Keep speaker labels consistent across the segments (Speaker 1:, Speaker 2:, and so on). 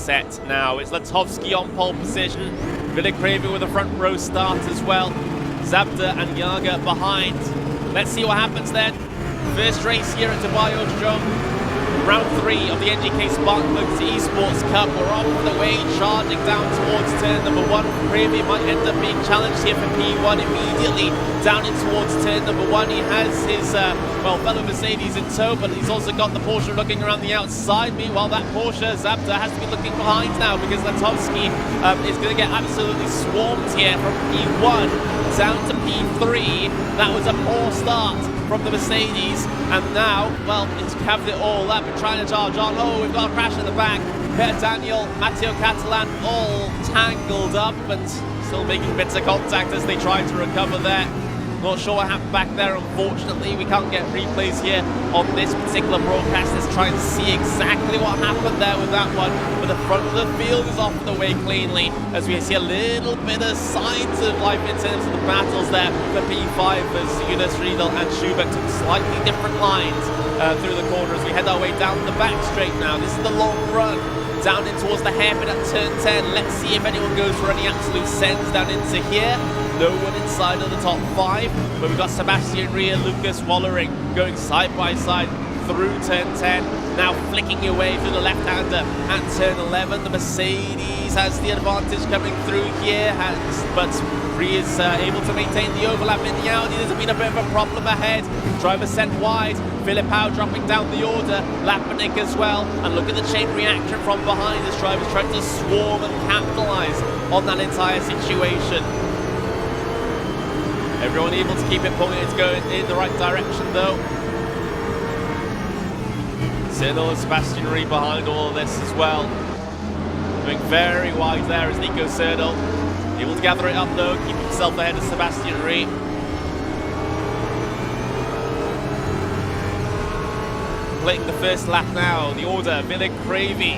Speaker 1: set now. It's Latovsky on pole position. Dmitriev with a front row start as well. Zabda and Yaga behind. Let's see what happens then. First race here at Dubai Autodrome. Round 3 of the NGK Spark Plugs eSports Cup. We're off the way, charging down towards turn number 1. Preview might end up being challenged here for P1 immediately down in towards turn number 1. He has his fellow Mercedes in tow, but he's also got the Porsche looking around the outside. Meanwhile, that Porsche, Zabda, has to be looking behind now because Latovsky is going to get absolutely swarmed here from P1 down to P3. That was a poor start from the Mercedes, and now, well, it's covered it all up and trying to charge on. Oh, we've got a crash in the back. Peter Daniel, Matteo Catalan, all tangled up and still making bits of contact as they try to recover there. Not sure what happened back there, unfortunately. We can't get replays here on this particular broadcast. Let's try and see exactly what happened there with that one. But the front of the field is off the way cleanly as we see a little bit of signs of life in terms of the battles there for P5 as Jonas Riedel and Schubert took slightly different lines through the corner as we head our way down the back straight now. This is the long run down in towards the hairpin at turn 10. Let's see if anyone goes for any absolute sends down into here. No one inside of the top 5, but we've got Sebastian Ria, Lucas Wallering going side by side through turn 10, now flicking away through the left-hander at turn 11. The Mercedes has the advantage coming through here, but Ria's able to maintain the overlap in the Audi. There's been a bit of a problem ahead. Driver sent wide, Filipao dropping down the order, Lapanik as well, and look at the chain reaction from behind as drivers trying to swarm and capitalize on that entire situation. Everyone able to keep it pulling, it's going in the right direction though. Cyril and Sebastian Ree behind all of this as well. Going very wide there is Nico Cyril. Able to gather it up though, keep himself ahead of Sebastian Ree. Playing the first lap now, the order, Vilek Kravy.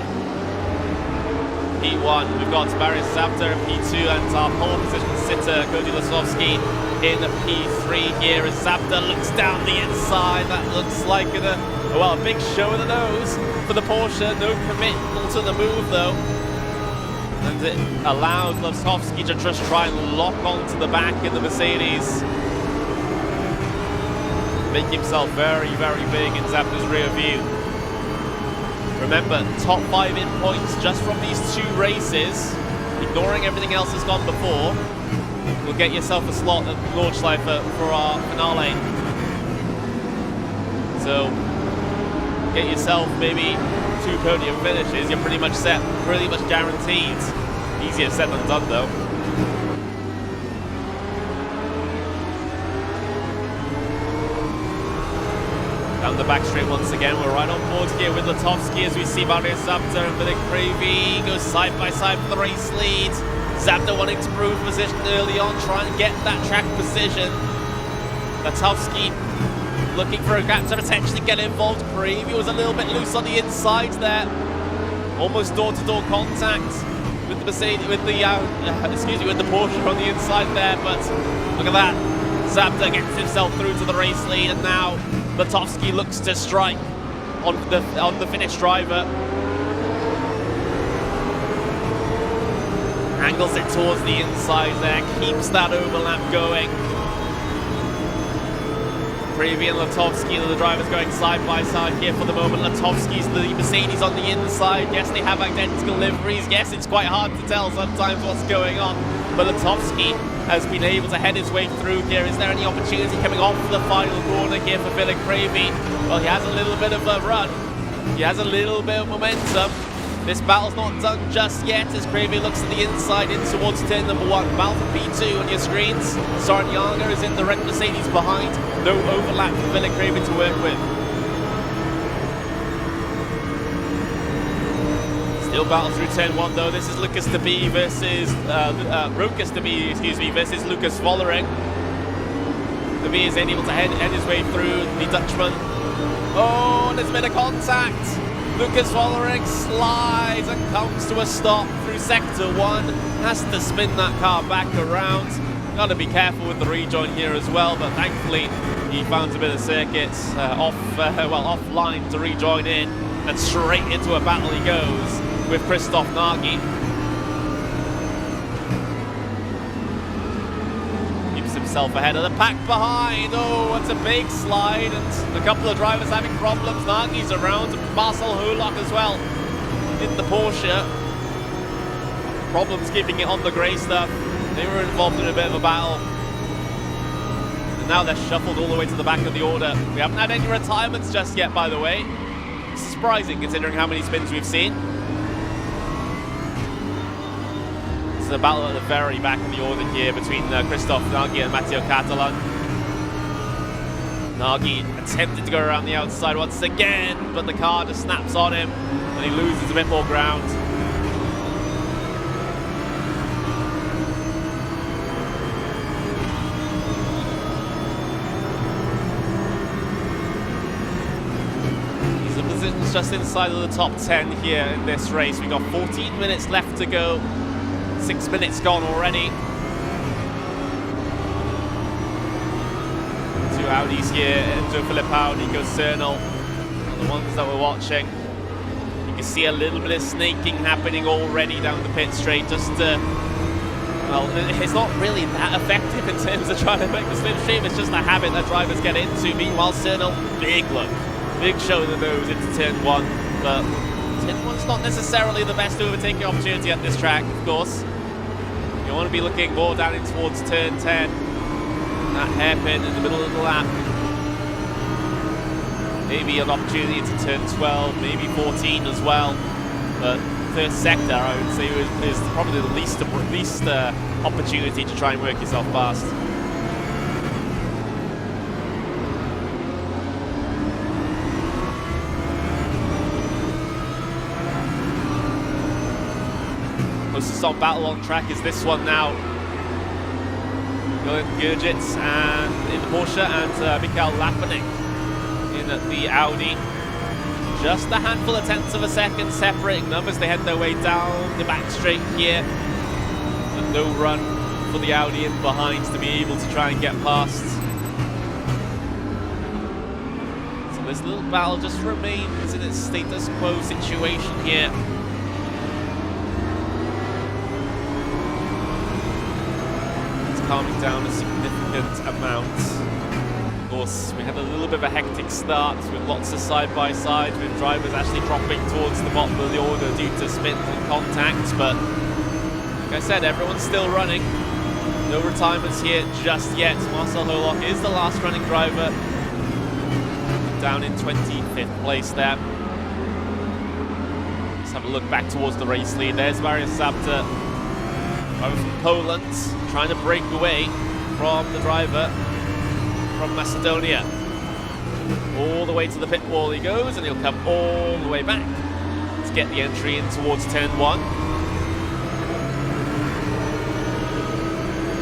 Speaker 1: P1, we've got Baris Zabda in P2 and our pole position sitter, Cody Lasovsky in P3 here as Zabda looks down the inside. That looks like a big show of the nose for the Porsche. No commitment to the move though. And it allowed Lasovsky to just try and lock onto the back in the Mercedes. Make himself very, very big in Zabda's rear view. Remember, top 5 in points just from these 2 races, ignoring everything else that's gone before, will get yourself a slot at Nordschleife for our finale. So, get yourself maybe 2 podium finishes, you're pretty much set, pretty much guaranteed. Easier said than done though. Down the back straight once again, we're right on board here with Latovsky as we see Baris Zabda and Vilek Kravy go side by side for the race lead. Zabda wanting to prove position early on, try and get that track position. Latovsky looking for a gap to potentially get involved. Kravy was a little bit loose on the inside there. Almost door-to-door contact with the Mercedes, with the Porsche on the inside there, but look at that. Zabda gets himself through to the race lead, and now Latovsky looks to strike on the Finnish driver. Angles it towards the inside there, keeps that overlap going. Kravy and Latovsky, the drivers going side by side here for the moment. Latovsky's the Mercedes on the inside. Yes, they have identical liveries. Yes, it's quite hard to tell sometimes what's going on. But Latovsky has been able to head his way through here. Is there any opportunity coming off the final corner here for Vilek Kravy? Well, he has a little bit of a run. He has a little bit of momentum. This battle's not done just yet as Kravy looks to the inside in towards turn number 1. Battle for P2 on your screens. Soren Jager is in the red Mercedes behind. No overlap for Vilek Kravy to work with. Still battle through turn 1 though. This is Lucas de B versus Rokas de B, versus Lucas Vollering. De B is able to head his way through the Dutchman. Oh, and there's a bit of contact. Lucas Vollering slides and comes to a stop through sector 1. Has to spin that car back around. Got to be careful with the rejoin here as well, but thankfully he found a bit of circuits offline to rejoin in, and straight into a battle he goes. with Christoph Nagy. Keeps himself ahead of the pack behind. Oh, it's a big slide, and a couple of drivers having problems. Nagy's around, and Marcel Hulak as well in the Porsche. Problems keeping it on the grey stuff. They were involved in a bit of a battle. And now they're shuffled all the way to the back of the order. We haven't had any retirements just yet, by the way. It's surprising considering how many spins we've seen. It's a battle at the very back of the order here between Christoph Nagy and Matteo Catalan. Nagy attempted to go around the outside once again, but the car just snaps on him and he loses a bit more ground. Just inside of the top 10 here in this race. We've got 14 minutes left to go. 6 minutes gone already. Two Audis here, Enzo Filippo, Nico Cernal, the ones that we're watching. You can see a little bit of snaking happening already down the pit straight. Just well, it's not really that effective in terms of trying to make the slipstream. It's just a habit that drivers get into. Meanwhile, Cernal, big look. Big show of the nose into turn 1, but turn 1's not necessarily the best overtaking opportunity at this track, of course. You want to be looking more down in towards turn 10, that hairpin in the middle of the lap. Maybe an opportunity into turn 12, maybe 14 as well. But first sector, I would say, is probably the least opportunity to try and work yourself past. Closest on battle on track is this one now. Gurgitz and in the Porsche and Mikael Lapanek in the Audi. Just a handful of tenths of a second separating them as they head their way down the back straight here. But no run for the Audi in behind to be able to try and get past. So this little battle just remains in its status quo situation here. Calming down a significant amount. Of course, we had a little bit of a hectic start with lots of side-by-sides, with drivers actually dropping towards the bottom of the order due to spins and contacts, but like I said, everyone's still running. No retirements here just yet. Marcel Hollock is the last running driver, down in 25th place there. Let's have a look back towards the race lead. There's Mariusz Zabda, driver from Poland, trying to break away from the driver from Macedonia. All the way to the pit wall he goes, and he'll come all the way back to get the entry in towards turn 1.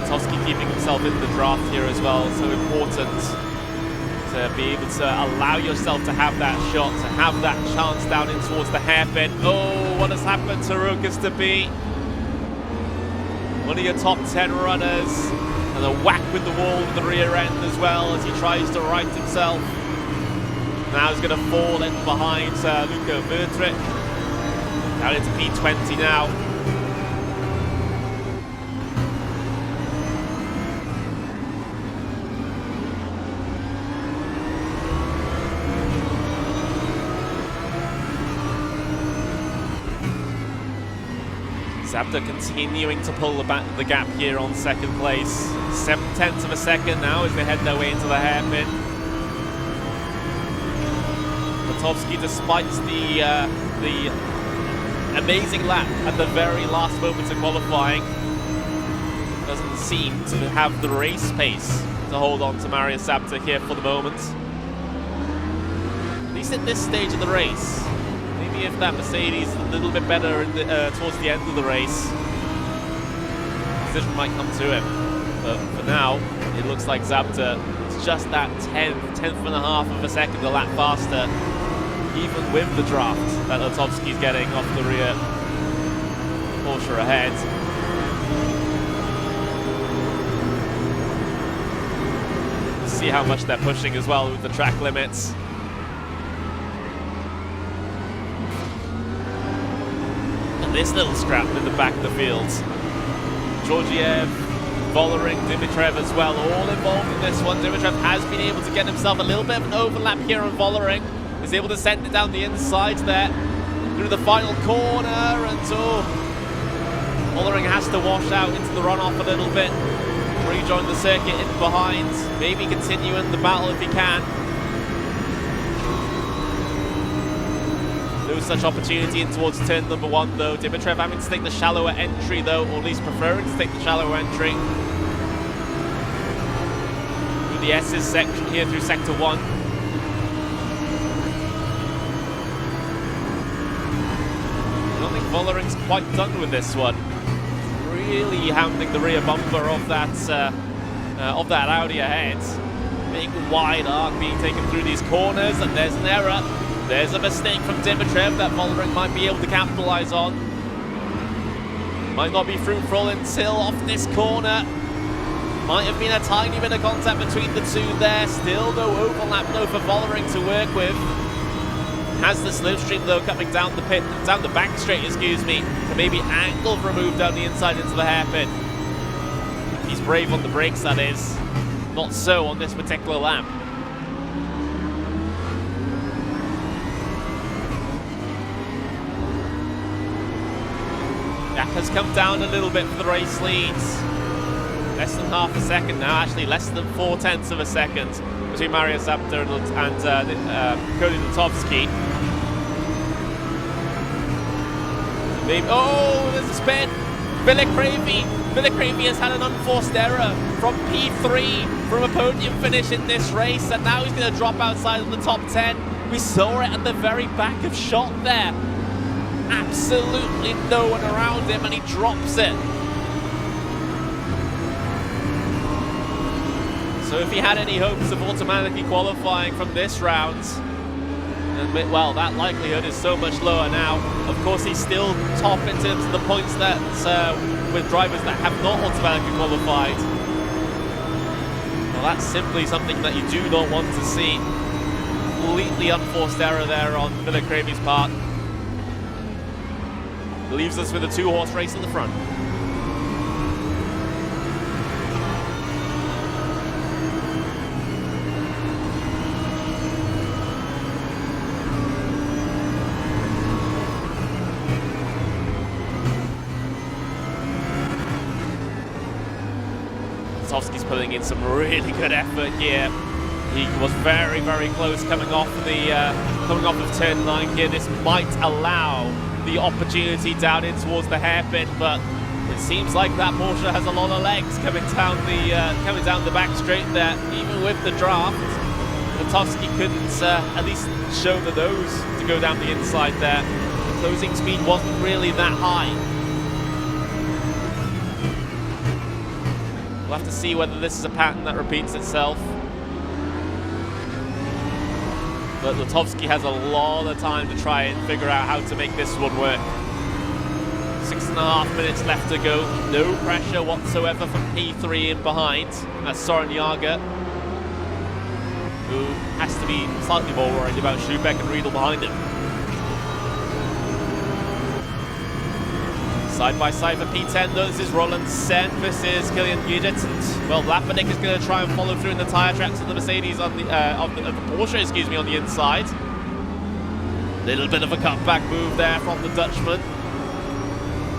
Speaker 1: Toski keeping himself in the draft here as well, so important to be able to allow yourself to have that shot, to have that chance down in towards the hairpin. Oh, what has happened to Rukas to be? One of your top 10 runners, and a whack with the wall with the rear end as well as he tries to right himself. Now he's going to fall in behind Luca Vertrick. Down into P20 now. Zabda continuing to pull the gap here on second place. 7/10 of a second now as they head their way into the hairpin. Kotowski, despite the amazing lap at the very last moment of qualifying, doesn't seem to have the race pace to hold on to Mariusz Zabda here for the moment. At least at this stage of the race. Maybe if that Mercedes is a little bit better towards the end of the race, the decision might come to him. But for now, it looks like Zabda is just that tenth and a half of a second a lap faster, even with the draft that Lotowski's getting off the rear Porsche ahead. See how much they're pushing as well with the track limits. this little scrap in the back of the field. Georgiev, Vollering, Dmitriev as well, all involved in this one. Dmitriev has been able to get himself a little bit of an overlap here on Vollering. Is able to send it down the inside there through the final corner, and Vollering has to wash out into the runoff a little bit. Rejoin the circuit in behind, maybe continuing the battle if he can. No such opportunity in towards turn number 1 though. Dmitriev having to take the shallower entry though, or at least preferring to take the shallower entry. Through the S's section here through sector 1. I don't think Vollering's quite done with this one. Really hounding the rear bumper of that Audi ahead. Big wide arc being taken through these corners, and there's an error. There's a mistake from Dmitriev that Vollering might be able to capitalize on. Might not be fruitful until off this corner. Might have been a tiny bit of contact between the two there. Still no overlap though for Vollering to work with. Has the slipstream though coming down the back straight, excuse me, to maybe angle for a move down the inside into the hairpin. He's brave on the brakes, that is. Not so on this particular lap. Jack has come down a little bit for the race leads. Less than half a second now, actually less than 4/10 of a second between Mario Zapta and Cody Lutovsky. Maybe, oh, there's a spin. Villacravy has had an unforced error from P3 from a podium finish in this race, and now he's going to drop outside of the top 10. We saw it at the very back of shot there. Absolutely no one around him, and he drops it. So if he had any hopes of automatically qualifying from this round, then, well, that likelihood is so much lower now. Of course, he's still top in terms of the points that with drivers that have not automatically qualified. Well, that's simply something that you do not want to see. Completely unforced error there on Villacravy's part. Leaves us with a 2-horse race in the front. Lutovsky's putting in some really good effort here. He was very, very close coming off of turn 9 here. This might allow the opportunity down in towards the hairpin, but it seems like that Porsche has a lot of legs coming down the back straight there. Even with the draft, Lutovsky couldn't at least show the nose to go down the inside there. The closing speed wasn't really that high. We'll have to see whether this is a pattern that repeats itself. But Lutovsky has a lot of time to try and figure out how to make this one work. 6.5 minutes left to go. No pressure whatsoever from P3 in behind. That's Soren Jager, who has to be slightly more worried about Schubeck and Riedel behind him. Side by side for P10, though, this is Roland Sen versus Kilian Gidget, and well, Lapinick is going to try and follow through in the tyre tracks of the Mercedes on the of the Porsche, excuse me, on the inside. Little bit of a cutback move there from the Dutchman.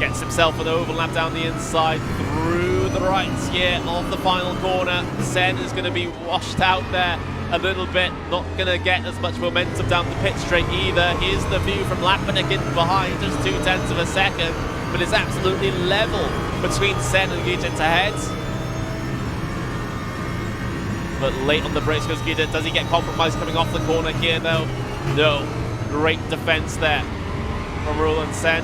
Speaker 1: Gets himself an overlap down the inside through the right here of the final corner. Sen is going to be washed out there a little bit, not going to get as much momentum down the pit straight either. Here's the view from Lapinick in behind, just 0.2 of a second. But it's absolutely level between Sen and Gidget ahead. But late on the brakes goes Gidget. Does he get compromised coming off the corner here though? No. Great defense there from Roland Sen.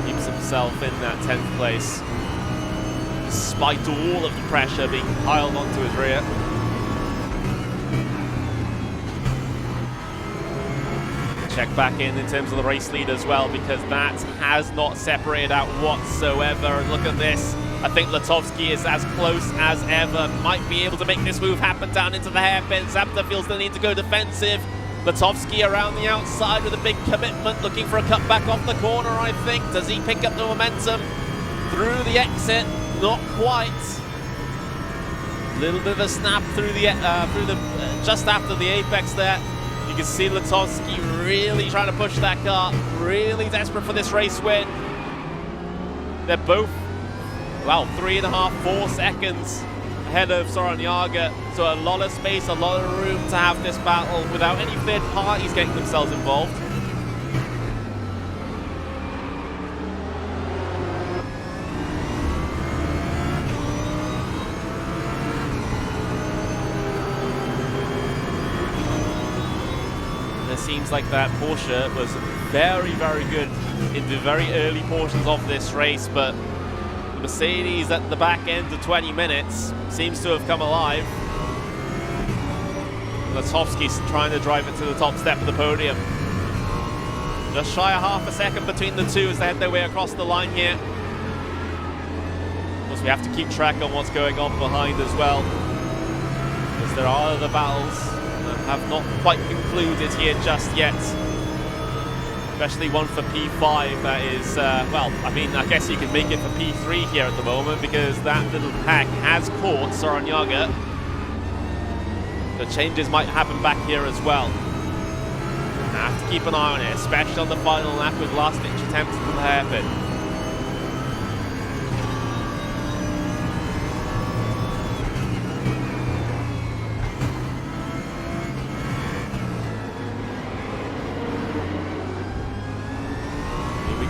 Speaker 1: Keeps himself in that 10th place, despite all of the pressure being piled onto his rear. Check back in terms of the race lead as well, because that has not separated out whatsoever. And look at this. I think Lutovsky is as close as ever. Might be able to make this move happen down into the hairpin. Zapta feels the need to go defensive. Latovsky around the outside with a big commitment, looking for a cut back off the corner, I think. Does he pick up the momentum through the exit? Not quite. Little bit of a snap through the just after the apex there. You can see Latovsky really trying to push that car, really desperate for this race win. They're both, well, 3.5, 4 seconds ahead of Soren Jager, so a lot of space, a lot of room to have this battle without any third parties getting themselves involved. It seems like that Porsche was very, very good in the very early portions of this race, but the Mercedes at the back end of 20 minutes seems to have come alive. Latovsky's trying to drive it to the top step of the podium. Just shy of half a second between the two as they head their way across the line here. Of course, we have to keep track on what's going on behind as well, because there are other battles that have not quite concluded here just yet. Especially one for P5 that is, well, I mean, I guess you can make it for P3 here at the moment because that little pack has caught Soren Jager. The changes might happen back here as well. Have to keep an eye on it, especially on the final lap with last-ditch attempts from the hairpin.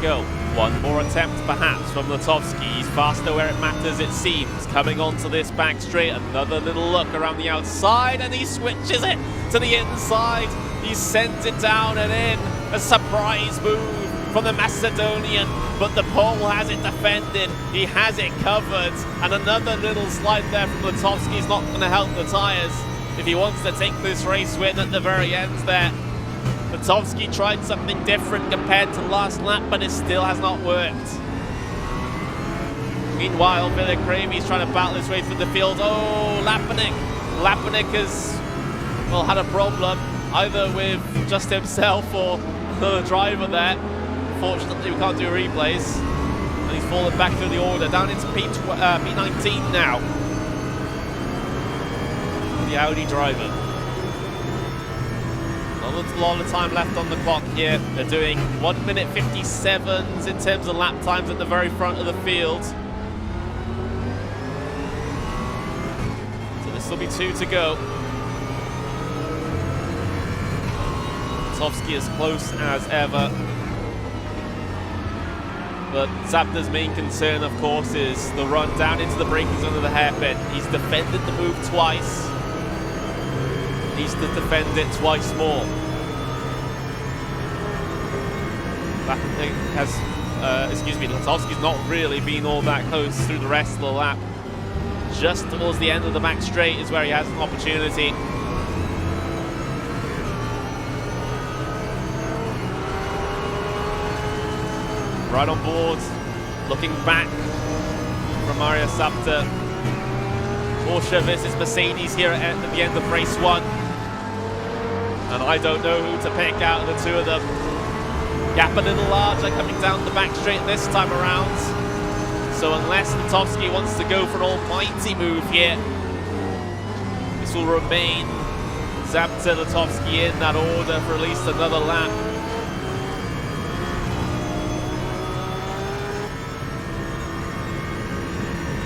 Speaker 1: Go. One more attempt perhaps from Latovsky. He's faster where it matters, it seems. Coming onto this back straight, another little look around the outside, and he switches it to the inside. He sends it down and in. A surprise move from the Macedonian, but the pole has it defended. He has it covered, and another little slide there from Latovsky is not going to help the tyres if he wants to take this race win at the very end there. Latovsky tried something different compared to last lap, but it still has not worked. Meanwhile, Dmitriev is trying to battle his way through the field. Oh, Lapanik. Lapanik has, well, had a problem, either with just himself or the driver there. Fortunately, we can't do replays. And he's fallen back through the order, down into P19 now. The Audi driver. Not a lot of time left on the clock here. They're doing 1 minute 57s in terms of lap times at the very front of the field. So this will be 2 to go. Latovsky as close as ever. But Zabda's main concern, of course, is the run down into the braking zone of the hairpin. He's defended the move twice. Needs to defend it twice more. Lapanik has, Latovsky's not really been all that close through the rest of the lap. Just towards the end of the back straight is where he has an opportunity. Right on board, looking back from Mario Zabda. Porsche versus Mercedes here at the end of race 1. And I don't know who to pick out of the two of them. Gap a little larger coming down the back straight this time around. So unless Latovsky wants to go for an almighty move here, this will remain Zabda, Latovsky in that order for at least another lap.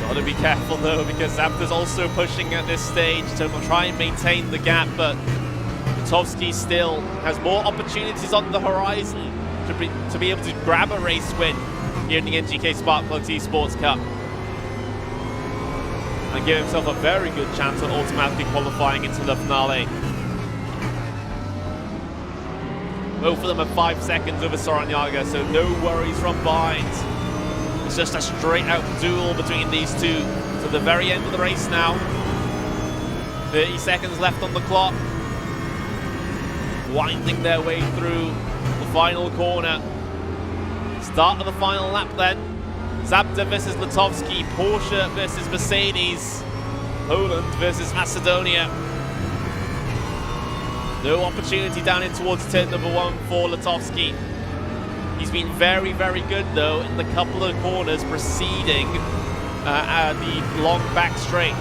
Speaker 1: Gotta be careful though, because Zabda's also pushing at this stage to try and maintain the gap, but Latovsky still has more opportunities on the horizon to be able to grab a race win here in the NGK Spark Plugs eSports Cup and give himself a very good chance of automatically qualifying into the finale. Both of them are 5 seconds over Soren Jager, so no worries from behind. It's just a straight out duel between these two to the very end of the race now. 30 seconds left on the clock. Winding their way through the final corner. Start of the final lap then. Zabda versus Latovsky, Porsche versus Mercedes, Poland versus Macedonia. No opportunity down in towards turn number 1 for Lutovsky. He's been very, very good though in the couple of corners preceding the long back straight.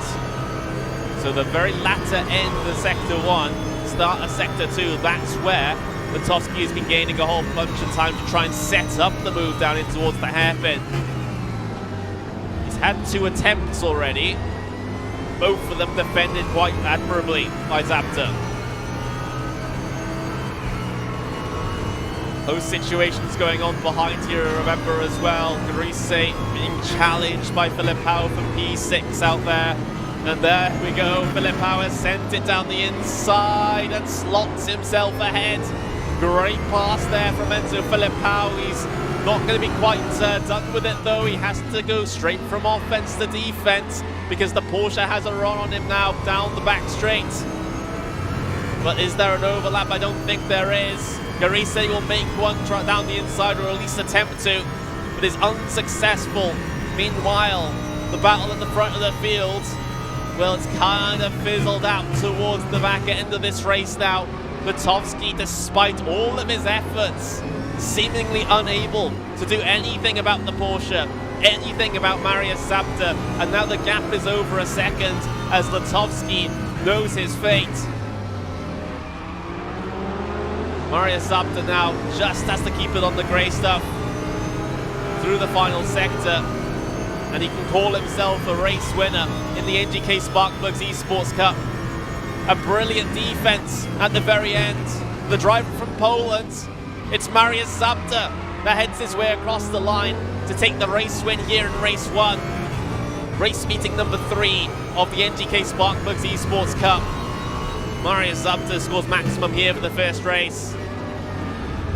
Speaker 1: So the very latter end of Sector 1, start of Sector 2, that's where Lutovsky has been gaining a whole bunch of time to try and set up the move down in towards the hairpin. He's had 2 attempts already, both of them defended quite admirably by Zapta. Those situations going on behind here, remember as well. Garise being challenged by Filipao from P6 out there. And there we go, Filipao has sent it down the inside and slots himself ahead. Great pass there from Enzo Filipao. He's not going to be quite done with it though. He has to go straight from offense to defense because the Porsche has a run on him now down the back straight. But is there an overlap? I don't think there is. Garise will make one try down the inside, or at least attempt to, but is unsuccessful. Meanwhile, the battle at the front of the field, well, it's kind of fizzled out towards the back end of this race now. Lutovsky, despite all of his efforts, seemingly unable to do anything about the Porsche, anything about Marius Zapta, and now the gap is over a second as Lutovsky knows his fate. Marius Zapta now just has to keep it on the grey stuff through the final sector, and he can call himself a race winner in the NGK Sparkplugs eSports Cup. A brilliant defense at the very end. The driver from Poland, it's Marius Zapta that heads his way across the line to take the race win here in race 1. Race meeting number 3 of the NGK Sparkplugs eSports Cup. Marius Zapta scores maximum here for the first race.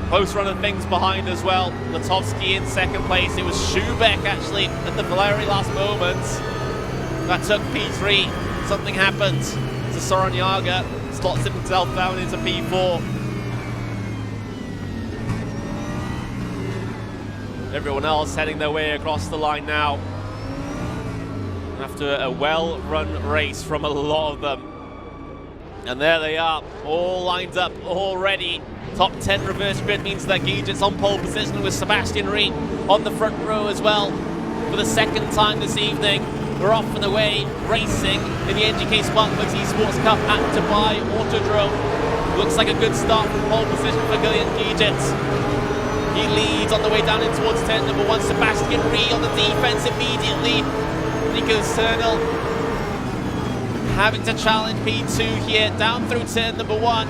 Speaker 1: Close run of things behind as well. Lutovsky in second place. It was Schubeck actually at the very last moment that took P3. Something happened to Soren Jager. Slots himself down into P4. Everyone else heading their way across the line now. After a well-run race from a lot of them. And there they are, all lined up already. Top 10 reverse grid means that Gijit's on pole position with Sebastian Reed on the front row as well. For the second time this evening, we're off and away racing in the NGK Sparkplugs eSports Cup at Dubai Autodrome. Looks like a good start from pole position for Gillian Gijit. He leads on the way down in towards turn number 1. Sebastian Reed on the defense immediately. Nico Cernel having to challenge P2 here, down through turn number 1.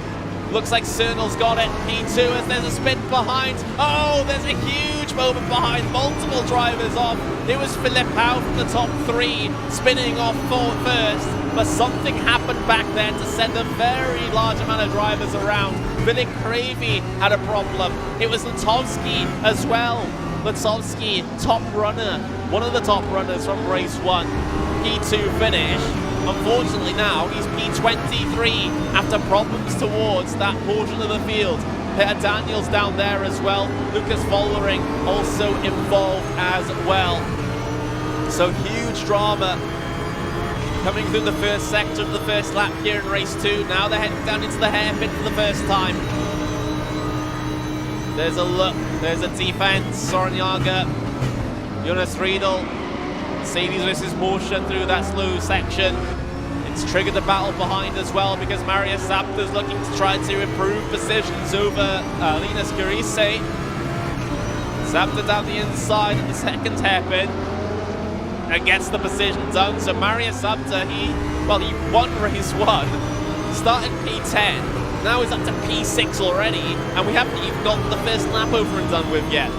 Speaker 1: Looks like Cernel's got it. P2 as there's a spin behind. Oh, there's a huge moment behind. Multiple drivers off. It was Filipao from the top 3 spinning off first, but something happened back there to send a very large amount of drivers around. Billy Cravey had a problem. It was Lutovsky as well. Lutovsky, top runner, one of the top runners from race 1. P2 finish. Unfortunately now, he's P23 after problems towards that portion of the field. Peter Daniels down there as well. Lucas Vollering also involved as well. So huge drama coming through the first sector of the first lap here in race 2. Now they're heading down into the hairpin for the first time. There's a look, there's a defense. Soren Jager, Jonas Riedel, Mercedes versus Porsche through that slow section. It's triggered the battle behind as well because Marius Zapta is looking to try to improve positions over Linus Garise. Zapta down the inside of the second hairpin and gets the position done. So Marius Zapta, he won race 1, started P10, now he's up to P6 already, and we haven't even gotten the first lap over and done with yet.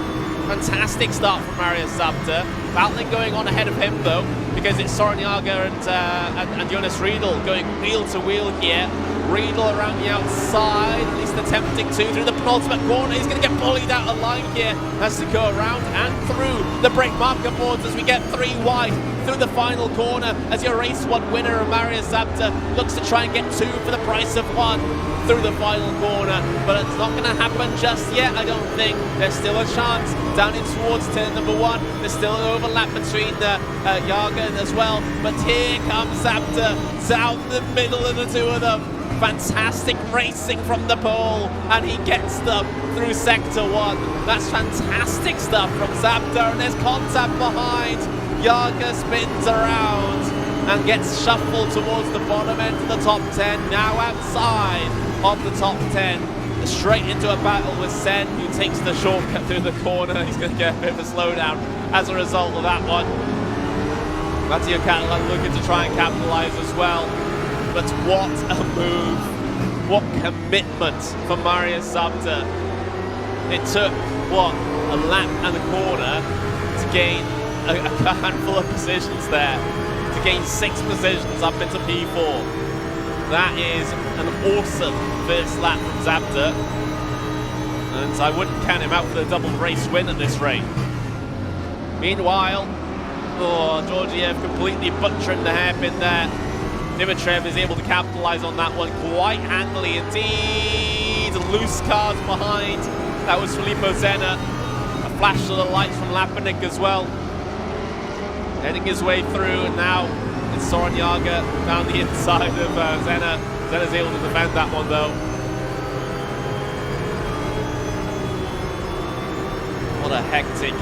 Speaker 1: Fantastic start from Marius Zapta. Battling going on ahead of him though, because it's Soren Jager and Jonas Riedel going wheel to wheel here. Riedel around the outside, at least attempting to through the penultimate corner. He's going to get bullied out of line here. Has to go around and through the brake marker boards as we get 3 wide through the final corner as your race 1 winner, Marius Zapta, looks to try and get 2 for the price of 1 through the final corner, but it's not going to happen just yet, I don't think. There's still a chance down in towards turn number 1. There's still an overlap between Jager as well, but here comes Zapta down the middle of the two of them. Fantastic racing from the pole, and he gets them through sector 1. That's fantastic stuff from Zabda, and there's contact behind. Yaga spins around and gets shuffled towards the bottom end of the top 10, now outside of the top 10. Straight into a battle with Sen, who takes the shortcut through the corner. He's going to get a bit of a slowdown as a result of that one. Matteo Catalan looking to try and capitalize as well. But what a move. What commitment for Marius Zabda. It took, what, a lap and a quarter to gain a handful of positions there. To gain 6 positions up into P4. That is an awesome first lap from Zabda. And I wouldn't count him out for the double race win at this rate. Meanwhile, Georgiev completely butchering the hairpin there. Dmitriev is able to capitalize on that one quite handily indeed. Loose cars behind. That was Filippo Zena. A flash of the lights from Lapanik as well. Heading his way through, and now it's Soren Jager down the inside of Zena. Zena's able to defend that one though. What a hectic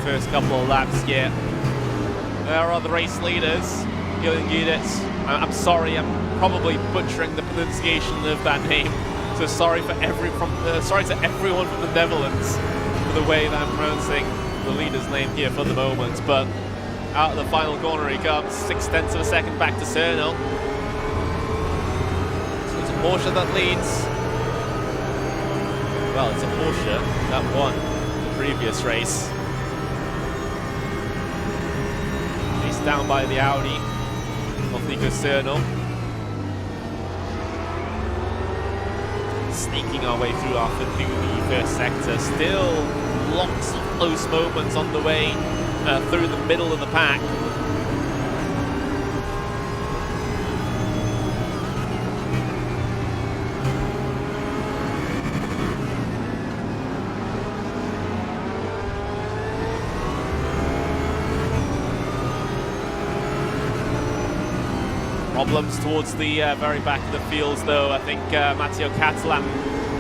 Speaker 1: first couple of laps here. There are the race leaders. I'm sorry, I'm probably butchering the pronunciation of that name. So sorry to everyone from the Netherlands for the way that I'm pronouncing the leader's name here for the moment. But out of the final corner he comes, 0.6 of a second back to Cerno. So it's a Porsche that leads. Well, it's a Porsche that won the previous race. He's down by the Audi of Nico Cerno. Sneaking our way through the first sector. Still lots of close moments on the way through the middle of the pack. Problems towards the very back of the fields though. I think Matteo Catalan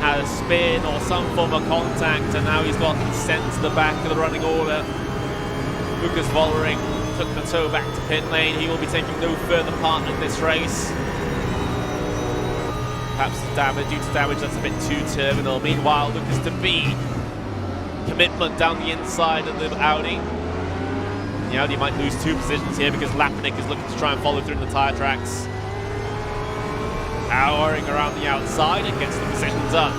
Speaker 1: had a spin or some form of contact, and now he's got sent to the back of the running order. Lucas Vollering took the tow back to pit lane. He will be taking no further part in this race. Perhaps due to damage that's a bit too terminal. Meanwhile, Lucas De B, commitment down the inside of the Audi. The Audi might lose 2 positions here because Lapanik is looking to try and follow through in the tyre tracks. Powering around the outside and gets the positions up.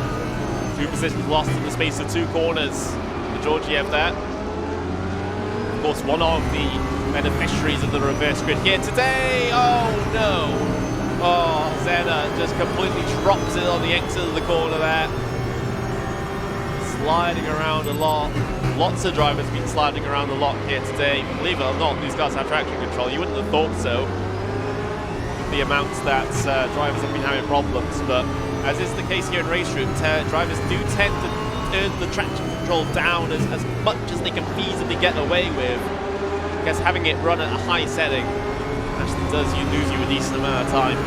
Speaker 1: 2 positions lost in the space of 2 corners for Georgiev there. Of course, one of the beneficiaries of the reverse grid here today. Oh no! Oh, Zena just completely drops it on the exit of the corner there. Sliding around a lot. Lots of drivers been sliding around the lot here today. Believe it or not, these guys have traction control. You wouldn't have thought so, with the amounts that drivers have been having problems. But as is the case here in race room, drivers do tend to turn the traction control down as much as they can feasibly get away with. Because having it run at a high setting actually does lose you a decent amount of time.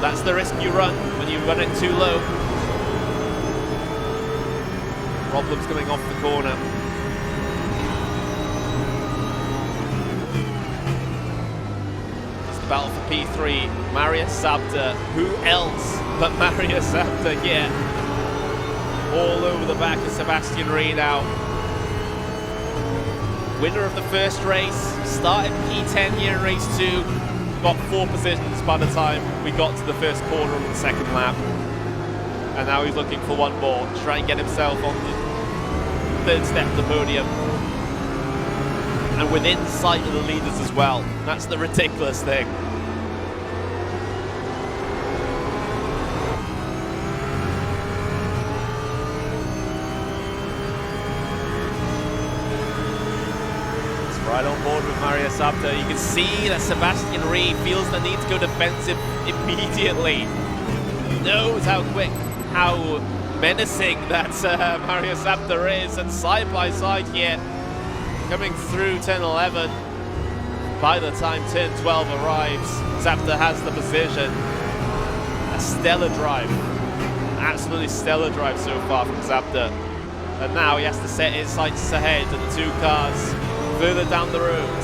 Speaker 1: That's the risk you run when you run it too low. Problems coming off the corner. It's the battle for P3. Marius Zabda. Who else but Marius Zabda here? All over the back of Sebastian Riedau. Winner of the first race. Started P10 here in race 2. Got 4 positions by the time we got to the first corner of the second lap. And now he's looking for one more to try and get himself on the 3rd step of the podium. And within sight of the leaders as well. That's the ridiculous thing. It's right on board with Marius Zabda. You can see that Sebastian Ree feels the need to go defensive immediately. He knows how quick, how menacing that Marius Zabda is, and side by side here, coming through turn 11. By the time turn 12 arrives, Zabda has the position. A stellar drive. Absolutely stellar drive so far from Zabda. And now he has to set his sights ahead of the two cars further down the road.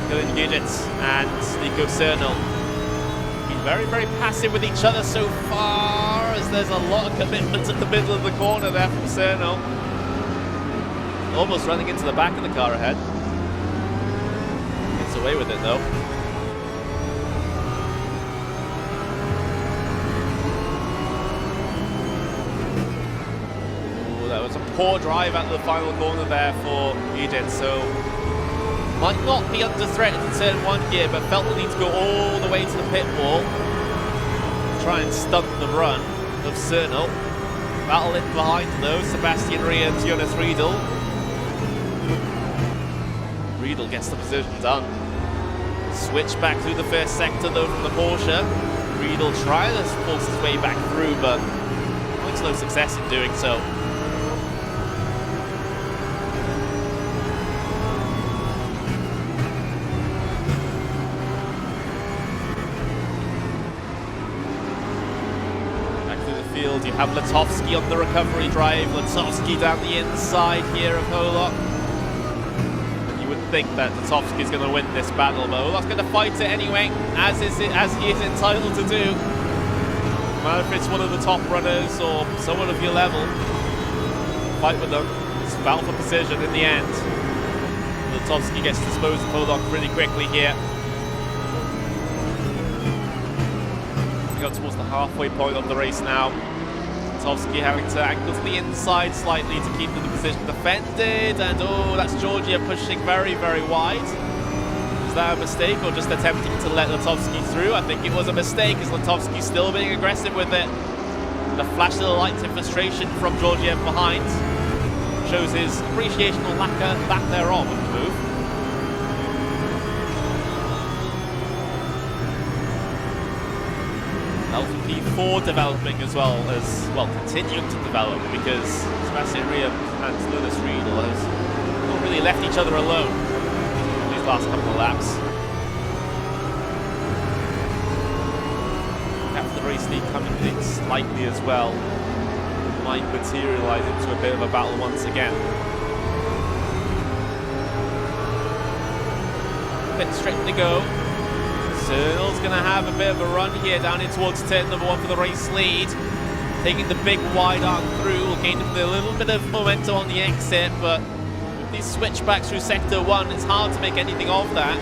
Speaker 1: Dylan Gidget and Nico Cernal. Been very, very passive with each other so far, as there's a lot of commitment at the middle of the corner there from Cernal. Almost running into the back of the car ahead. Gets away with it though. That was a poor drive out of the final corner there for Gidget, so might not be under threat in turn one here, but felt the need to go all the way to the pit wall to try and stunt the run of Cernal. Battle in behind though, Sebastian Rea and Jonas Riedel. Riedel gets the position done. Switch back through the first sector though from the Porsche. Riedel trying to force his way back through, but finds no success in doing so. You have Latovsky on the recovery drive, Latovsky down the inside here of Holok. And you would think that Latovsky's going to win this battle, but Holok's going to fight it anyway, as he is entitled to do. No matter if it's one of the top runners or someone of your level, fight with them. It's a battle for precision in the end. Latovsky gets disposed of Holok pretty quickly here. We go towards the halfway point of the race now. Latovsky having to angle to the inside slightly to keep the position defended, and oh, that's Georgia pushing very, very wide. Was that a mistake or just attempting to let Latovsky through? I think it was a mistake, as Latovsky still being aggressive with it. The flash of the lights in frustration from Georgia behind shows his appreciation or lack thereof of the move. LP4 developing as well, continuing to develop, because Sebastian Rea and Jonas Riedel has not really left each other alone in these last couple of laps. After the race lead coming in slightly as well, might materialise into a bit of a battle once again. Bit straight to go. Cernal's going to have a bit of a run here down in towards turn number one for the race lead. Taking the big wide arc through will gain him a little bit of momentum on the exit, but with these switchbacks through sector one, it's hard to make anything of that.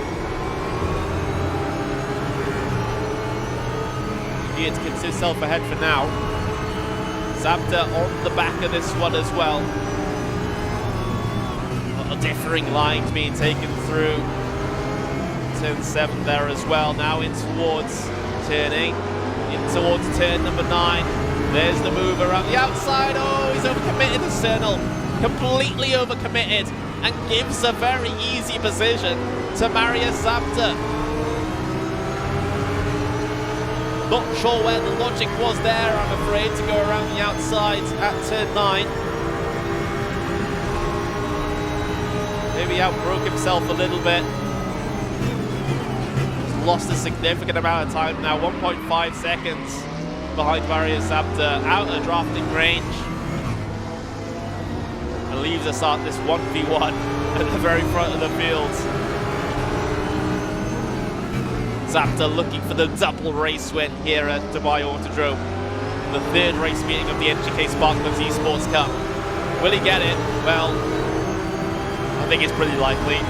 Speaker 1: Geared gets himself ahead for now. Zabda on the back of this one as well. A lot of differing lines being taken through. Turn 7 there as well, now in towards turning, in towards turn number 9. There's the move around the outside. Oh, he's overcommitted to Cernal, completely overcommitted, and gives a very easy position to Marius Zabda. Not sure where the logic was there, I'm afraid, to go around the outside at turn 9. Maybe outbroke himself a little bit. Lost a significant amount of time now, 1.5 seconds behind Marius Zabda, out of drafting range, and leaves us at this 1v1 at the very front of the field. Zabda looking for the double race win here at Dubai Autodrome, the third race meeting of the NGK Sparkman's eSports Cup. Will he get it? Well, I think it's pretty likely.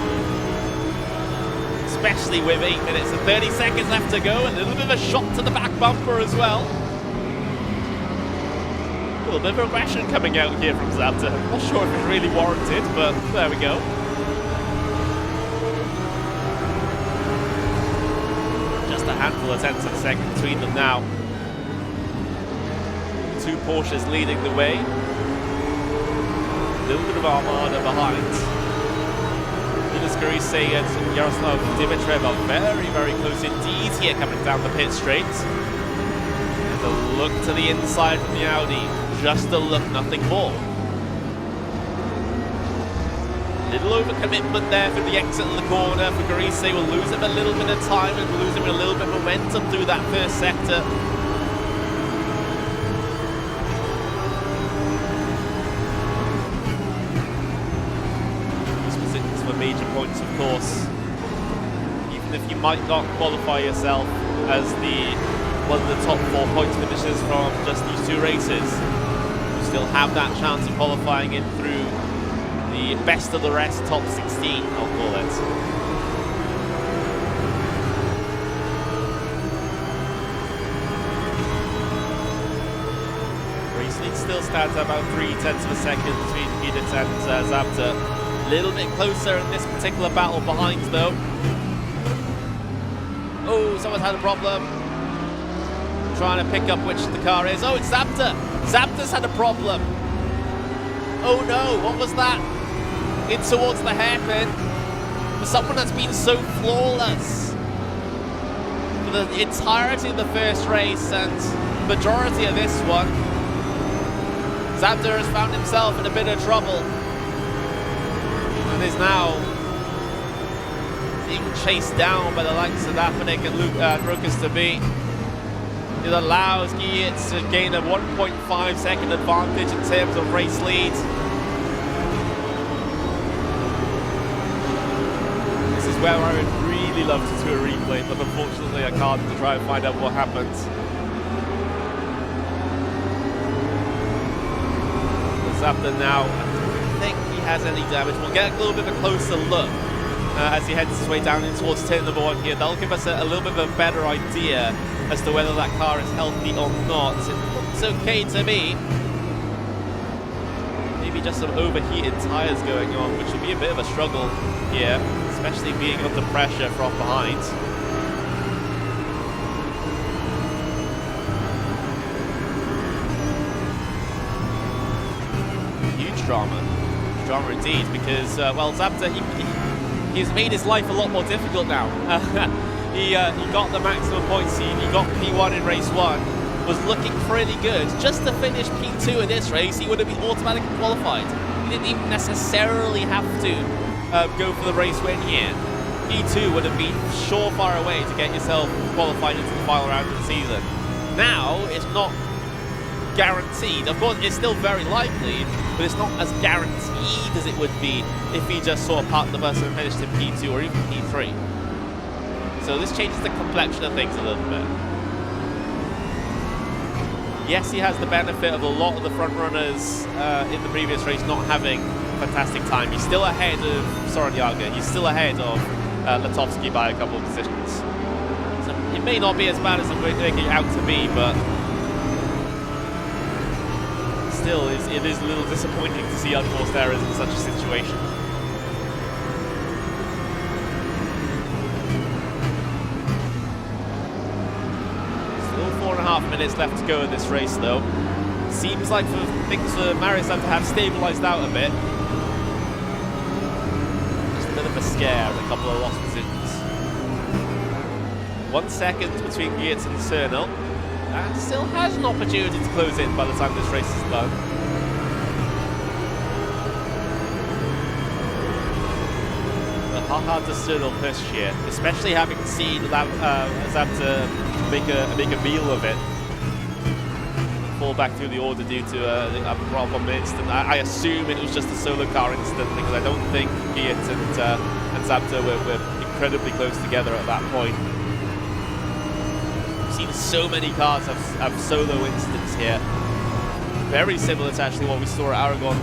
Speaker 1: Especially with 8 minutes and 30 seconds left to go, and a little bit of a shot to the back bumper as well. A little bit of aggression coming out here from Zabda. Not sure if it's really warranted, but there we go. Just a handful of tenths of a second between them now. Two Porsches leading the way. A little bit of armada behind. Skarise and Yaroslav Dmitriev are very, very close indeed here coming down the pit straight. And a look to the inside from the Audi, just a look, nothing more. Little overcommitment there for the exit of the corner for Greece. Will lose him a little bit of time and lose him a little bit of momentum through that first sector. These positions were major points, of course. Even if you might not qualify yourself as one of the top 4 points finishers from just these 2 races, you still have that chance of qualifying in through the best of the rest, top 16, I'll call it. Race lead still stands at about 0.3 of a second between Edith and Zabda. A little bit closer in this particular battle behind, though. Oh, someone's had a problem. Trying to pick up which the car is. Oh, it's Zabda. Zabda's had a problem. Oh no, what was that? In towards the hairpin. For someone that's been so flawless for the entirety of the first race and majority of this one, Zabda has found himself in a bit of trouble and is now being chased down by the likes of Apanik and Rukas to be. It allows Gietz to gain a 1.5 second advantage in terms of race lead. This is where I would really love to do a replay, but unfortunately I can't, to try and find out what happened. Zabda now, I don't think he has any damage. We'll get a little bit of a closer look as he heads his way down in towards turn number 1 here. That'll give us a little bit of a better idea as to whether that car is healthy or not. It looks okay to me. Maybe just some overheated tyres going on, which would be a bit of a struggle here, especially being under pressure from behind. Huge drama indeed, because, well, Zabda, he's made his life a lot more difficult now. He got the maximum points, he got P1 in race 1, was looking pretty good. Just to finish P2 in this race, he would have been automatically qualified. He didn't even necessarily have to go for the race win here. P2 would have been surefire away to get yourself qualified into the final round of the season. Now, it's not guaranteed. Of course, it's still very likely, but it's not as guaranteed as it would be if he just sort of parked the bus and finished in P2 or even P3. So this changes the complexion of things a little bit. Yes, he has the benefit of a lot of the front runners in the previous race not having fantastic time. He's still ahead of Soronyaga. He's still ahead of Latovsky by a couple of positions. So it may not be as bad as I'm making it out to be, but still, it is a little disappointing to see unforced errors in such a situation. Still 4.5 minutes left to go in this race, though. Seems like things for Marius to have stabilised out a bit. Just a bit of a scare and a couple of lost positions. 1 second between Geertz and Cernel. And still has an opportunity to close in by the time this race is done. But how hard does Cernel push here, especially having seen Zabda make a meal of it. Fall back through the order due to a problem incident. I assume it was just a solo car incident because I don't think Geertz and Zabda were incredibly close together at that point. Seen so many cars have solo incidents here. Very similar to actually what we saw at Aragon.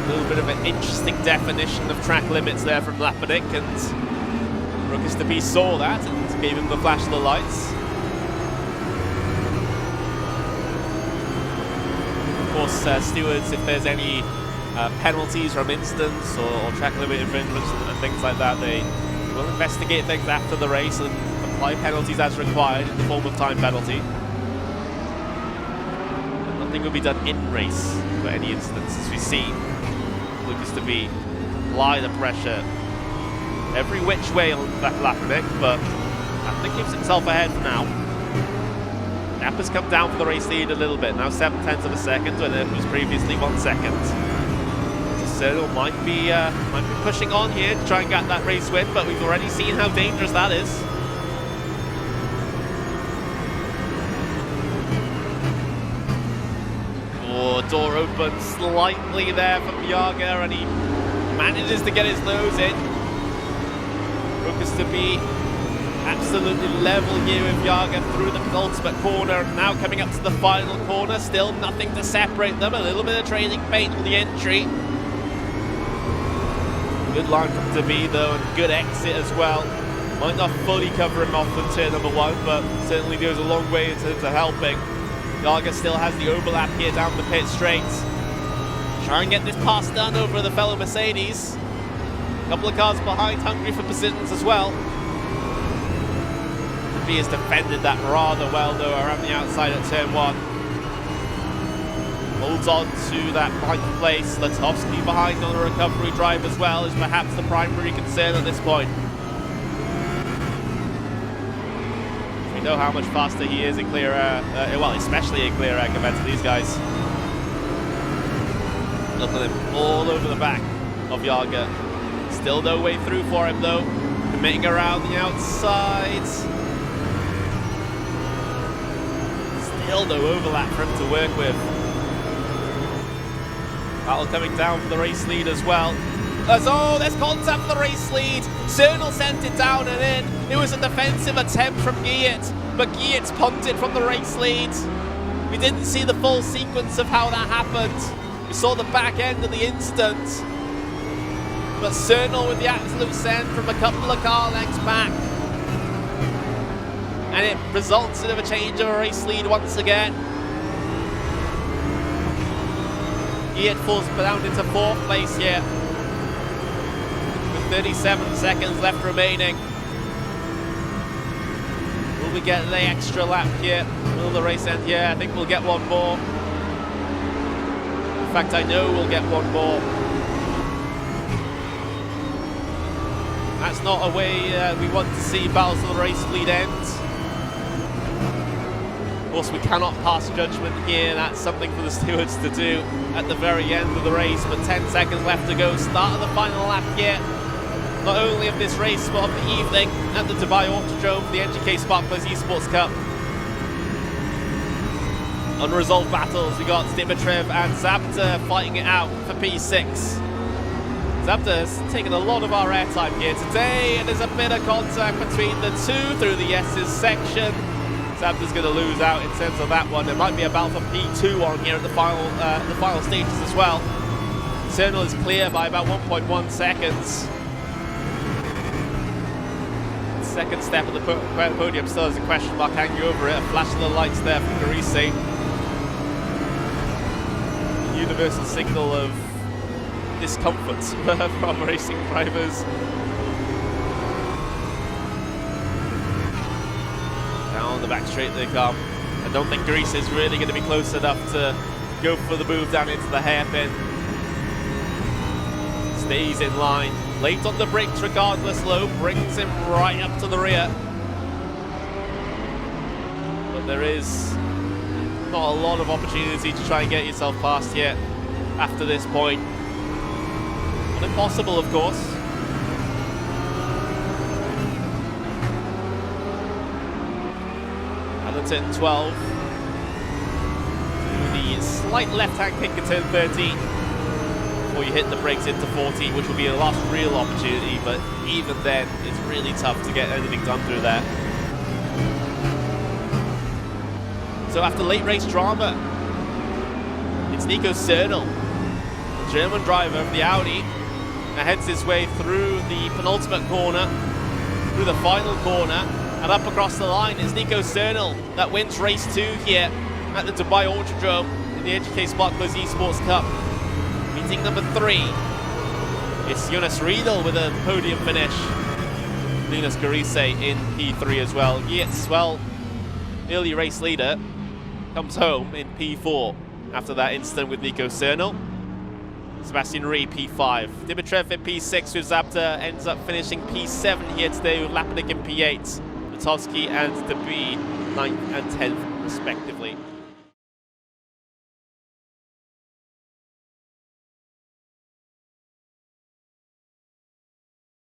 Speaker 1: A little bit of an interesting definition of track limits there from Lapanik, and Rukas to be saw that and gave him the flash of the lights. Of course, stewards, if there's any penalties from incidents or track limit infringements and things like that, they will investigate things after the race and apply penalties as required in the form of time penalty. And nothing will be done in race for any incidents, as we've seen Lucas to be apply the pressure every which way on that Lapanik, but Lapanik keeps himself ahead for now. Gap has come down for the race lead a little bit. Now 7/10 of a second when it was previously 1 second. So Cyril might be pushing on here to try and get that race win, but we've already seen how dangerous that is. Oh, door opens slightly there for Bjarga, and he manages to get his nose in. Focus to be absolutely level here with Bjarga through the penultimate corner. Now coming up to the final corner, still nothing to separate them. A little bit of trailing paint on the entry. Good line from Dmitriev though, and good exit as well. Might not fully cover him off in turn number 1, but certainly goes a long way in terms of helping. Bjarga still has the overlap here down the pit straight. Try and get this pass done over the fellow Mercedes. A couple of cars behind, hungry for positions as well. He has defended that rather well though around the outside at turn 1. Holds on to that ninth place. Latovsky behind on a recovery drive as well is perhaps the primary concern at this point. We know how much faster he is in clear air, well, especially in clear air compared to these guys. Look at him all over the back of Bjarga. Still no way through for him though. Committing around the outside. Still no overlap for him to work with. Battle coming down for the race lead as well. There's contact for the race lead. Cyril sent it down and in. It was a defensive attempt from Giet, but Giet's punted from the race lead. We didn't see the full sequence of how that happened. We saw the back end of the incident. But Cyril with the absolute send from a couple of car lengths back. And it results in a change of a race lead once again. Giet falls down into 4th place here, with 37 seconds left remaining. Will we get the extra lap here? Will the race end here? I think we'll get one more. In fact, I know we'll get one more. That's not a way we want to see battles of the race lead end. Of course, we cannot pass judgment here. That's something for the stewards to do at the very end of the race. But 10 seconds left to go. Start of the final lap here. Not only of this race, but of the evening at the Dubai Autodrome for the NGK Sparklers eSports Cup. Unresolved battles. We got Dmitriev and Zabda fighting it out for P6. Zabda's taken a lot of our airtime here today, and there's a bit of contact between the two through the S's section. Zabda's going to lose out in terms of that one. There might be a battle for P2 on here at the final stages as well. Cyril is clear by about 1.1 seconds. Second step of the podium still has a question mark hanging over it. A flash of the lights there from Garisi. Universal signal of discomfort from racing drivers. Down the back straight they come. I don't think Greece is really going to be close enough to go for the move down into the hairpin. Stays in line. Late on the brakes regardless though, brings him right up to the rear. But there is not a lot of opportunity to try and get yourself past yet after this point. Not impossible, of course. Turn 12 to the slight left-hand kick at turn 13 before you hit the brakes into 14, which will be the last real opportunity, but even then it's really tough to get anything done through there. So after late race drama, it's Nico Cyril, German driver of the Audi, that heads his way through the penultimate corner, through the final corner, and up across the line is Nico Cyril that wins race 2 here at the Dubai Autodrome in the NGK Sparklers eSports Cup. Meeting number 3 is Jonas Riedel with a podium finish. Linus Garise in P3 as well. Yates, well, early race leader, comes home in P4 after that incident with Nico Cyril. Sebastian Ree, P5. Dmitriev in P6 with Zabda, ends up finishing P7 here today with Lapinik in P8. Latovsky and Debee 9th and 10th respectively.